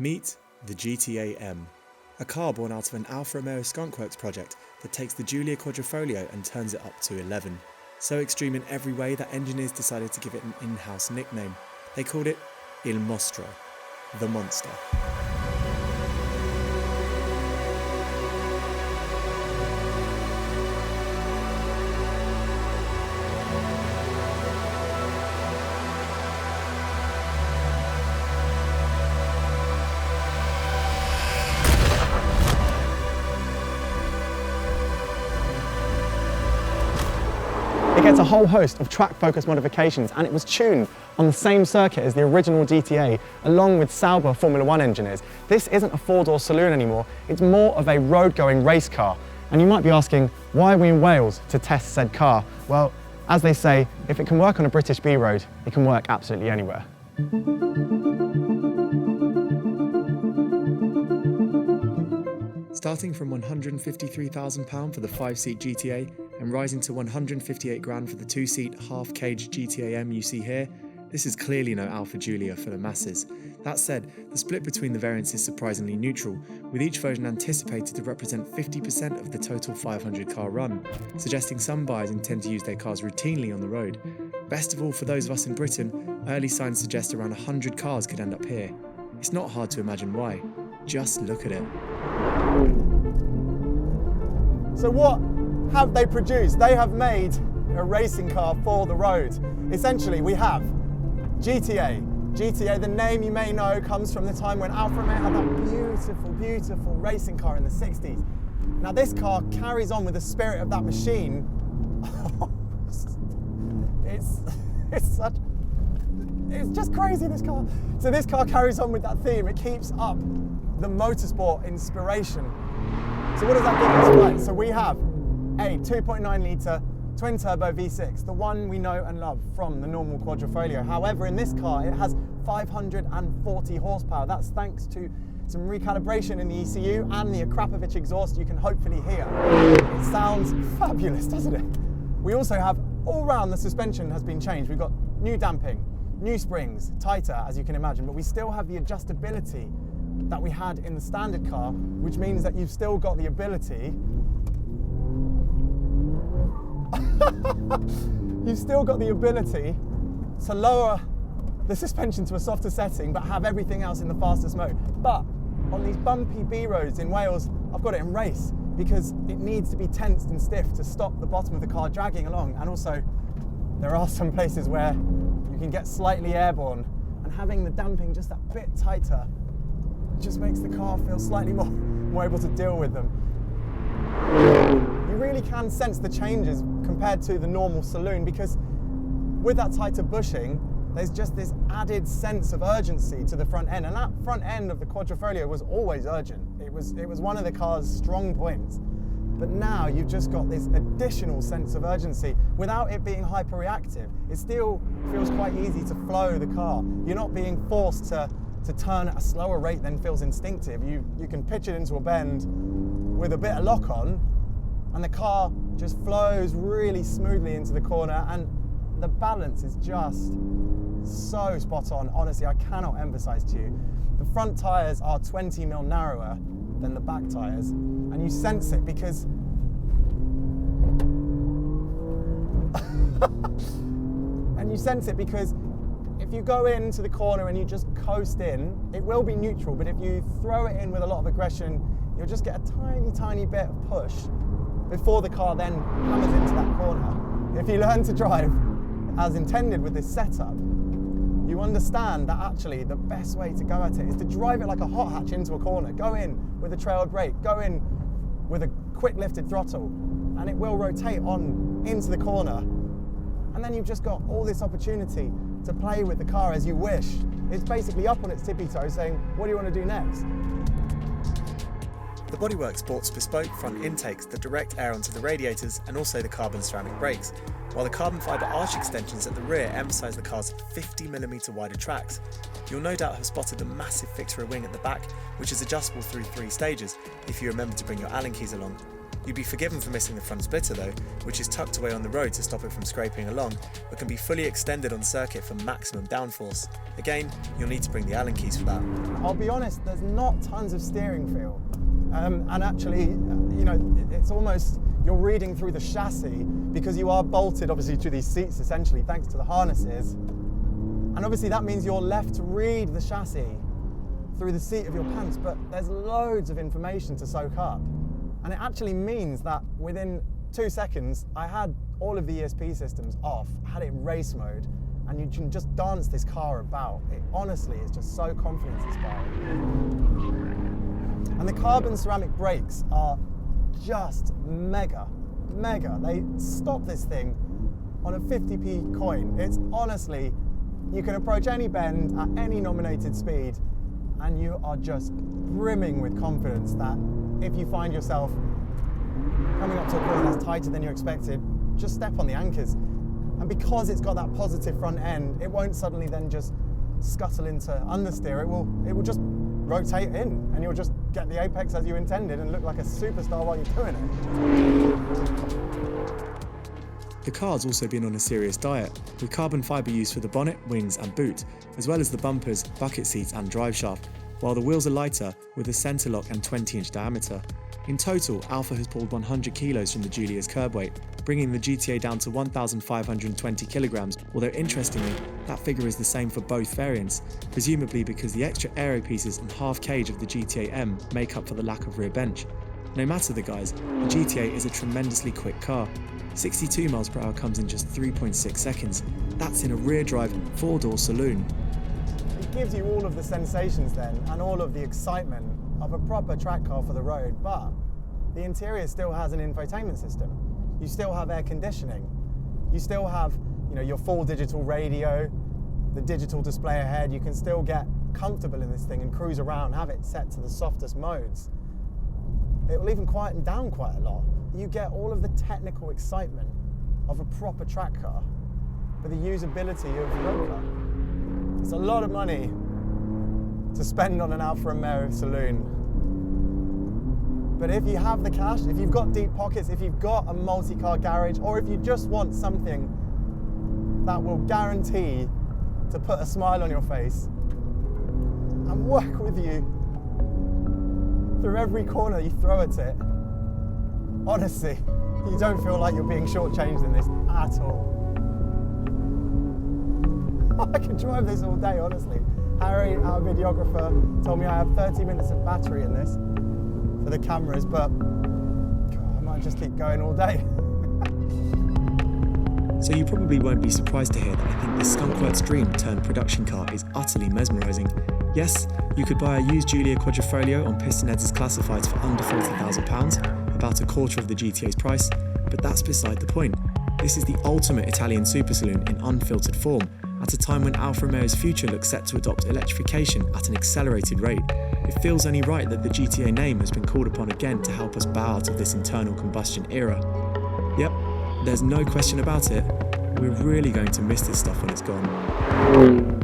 Meet the GTAm, a car born out of an Alfa Romeo skunkworks project that takes the Giulia Quadrifoglio and turns it up to 11. So extreme in every way that engineers decided to give it an in-house nickname. They called it Il Mostro, the monster. It gets a whole host of track-focused modifications, and it was tuned on the same circuit as the original GTA, along with Sauber Formula 1 engineers. This isn't a four-door saloon anymore, it's more of a road-going race car. And you might be asking, why are we in Wales to test said car? Well, as they say, if it can work on a British B-road, it can work absolutely anywhere. Starting from £153,000 for the 5-seat GTA and rising to 158 grand for the 2-seat half-cage GTAm you see here, this is clearly no Alfa Giulia for the masses. That said, the split between the variants is surprisingly neutral, with each version anticipated to represent 50% of the total 500-car run, suggesting some buyers intend to use their cars routinely on the road. Best of all, for those of us in Britain, early signs suggest around 100 cars could end up here. It's not hard to imagine why. Just look at it. So what have they produced? They have made a racing car for the road. Essentially, we have GTA. GTA, the name you may know, comes from the time when Alfa Romeo had that beautiful, beautiful racing car in the 60s. Now this car carries on with the spirit of that machine. It's just crazy, this car. So this car carries on with that theme. It keeps up the motorsport inspiration. So what does that give us? Right, so we have a 2.9 litre twin turbo V6, the one we know and love from the normal Quadrifoglio. However, in this car, it has 540 horsepower. That's thanks to some recalibration in the ECU and the Akrapovic exhaust you can hopefully hear. It sounds fabulous, doesn't it? We also have, all round, the suspension has been changed. We've got new damping, new springs, tighter as you can imagine, but we still have the adjustability that we had in the standard car, which means that you've still got the ability to lower the suspension to a softer setting but have everything else in the fastest mode. But on these bumpy B roads in Wales, I've got it in race because it needs to be tensed and stiff to stop the bottom of the car dragging along. And also, there are some places where you can get slightly airborne, and having the damping just that bit tighter just makes the car feel slightly more able to deal with them. You really can sense the changes compared to the normal saloon, because with that tighter bushing, there's just this added sense of urgency to the front end, and that front end of the Quadrifoglio was always urgent. It was one of the car's strong points. But now you've just got this additional sense of urgency without it being hyper-reactive. It still feels quite easy to flow the car. You're not being forced to turn at a slower rate than feels instinctive. You can pitch it into a bend with a bit of lock on, and the car just flows really smoothly into the corner, and the balance is just so spot on. Honestly, I cannot emphasize to you. The front tires are 20 mil narrower than the back tires, and you sense it because if you go into the corner and you just coast in, it will be neutral, but if you throw it in with a lot of aggression, you'll just get a tiny, tiny bit of push before the car then hammers into that corner. If you learn to drive as intended with this setup, you understand that actually the best way to go at it is to drive it like a hot hatch into a corner. Go in with a trailed brake, go in with a quick lifted throttle, and it will rotate on into the corner. And then you've just got all this opportunity to play with the car as you wish. It's basically up on its tippy toes saying, what do you want to do next? The bodywork sports bespoke front intakes that direct air onto the radiators and also the carbon ceramic brakes, while the carbon fibre arch extensions at the rear emphasise the car's 50mm wider tracks. You'll no doubt have spotted the massive fixed rear wing at the back, which is adjustable through 3 stages, if you remember to bring your Allen keys along. You'd be forgiven for missing the front splitter though, which is tucked away on the road to stop it from scraping along, but can be fully extended on circuit for maximum downforce. Again, you'll need to bring the Allen keys for that. I'll be honest, there's not tons of steering feel. And actually, it's almost, you're reading through the chassis because you are bolted obviously to these seats essentially thanks to the harnesses. And obviously that means you're left to read the chassis through the seat of your pants, but there's loads of information to soak up. And it actually means that within 2 seconds, I had all of the ESP systems off, had it in race mode, and you can just dance this car about. It honestly is just so confidence inspiring. And the carbon ceramic brakes are just mega. They stop this thing on a 50p coin. It's honestly, you can approach any bend at any nominated speed and you are just brimming with confidence that if you find yourself coming up to a corner that's tighter than you expected, just step on the anchors. And because it's got that positive front end, it won't suddenly then just scuttle into understeer. It will just rotate in and you'll just get the apex as you intended and look like a superstar while you're doing it. The car's also been on a serious diet, with carbon fibre used for the bonnet, wings and boot, as well as the bumpers, bucket seats and drive shaft, while the wheels are lighter with a centre lock and 20-inch diameter. In total, Alfa has pulled 100 kilos from the Giulia's curb weight, bringing the GTA down to 1,520 kilograms, although interestingly, that figure is the same for both variants, presumably because the extra aero pieces and half cage of the GTAm make up for the lack of rear bench. No matter the guys, the GTA is a tremendously quick car. 62 miles per hour comes in just 3.6 seconds. That's in a rear-drive, 4-door saloon. It gives you all of the sensations then, and all of the excitement of a proper track car for the road, but the interior still has an infotainment system. You still have air conditioning. You still have, your full digital radio, the digital display ahead. You can still get comfortable in this thing and cruise around, have it set to the softest modes. It will even quieten down quite a lot. You get all of the technical excitement of a proper track car, but the usability of a road car. It's a lot of money to spend on an Alfa Romeo saloon. But if you have the cash, if you've got deep pockets, if you've got a multi-car garage, or if you just want something that will guarantee to put a smile on your face and work with you through every corner you throw at it, honestly, you don't feel like you're being shortchanged in this at all. I could drive this all day, honestly. Harry, our videographer, told me I have 30 minutes of battery in this for the cameras, but God, I might just keep going all day. So you probably won't be surprised to hear that I think the skunkworks dream turned production car is utterly mesmerising. Yes, you could buy a used Giulia Quadrifoglio on PistonHeads' classifieds for under £40,000, about a quarter of the GTA's price, but that's beside the point. This is the ultimate Italian super saloon in unfiltered form, at a time when Alfa Romeo's future looks set to adopt electrification at an accelerated rate. It feels only right that the GTA name has been called upon again to help us bow out of this internal combustion era. Yep, there's no question about it, we're really going to miss this stuff when it's gone.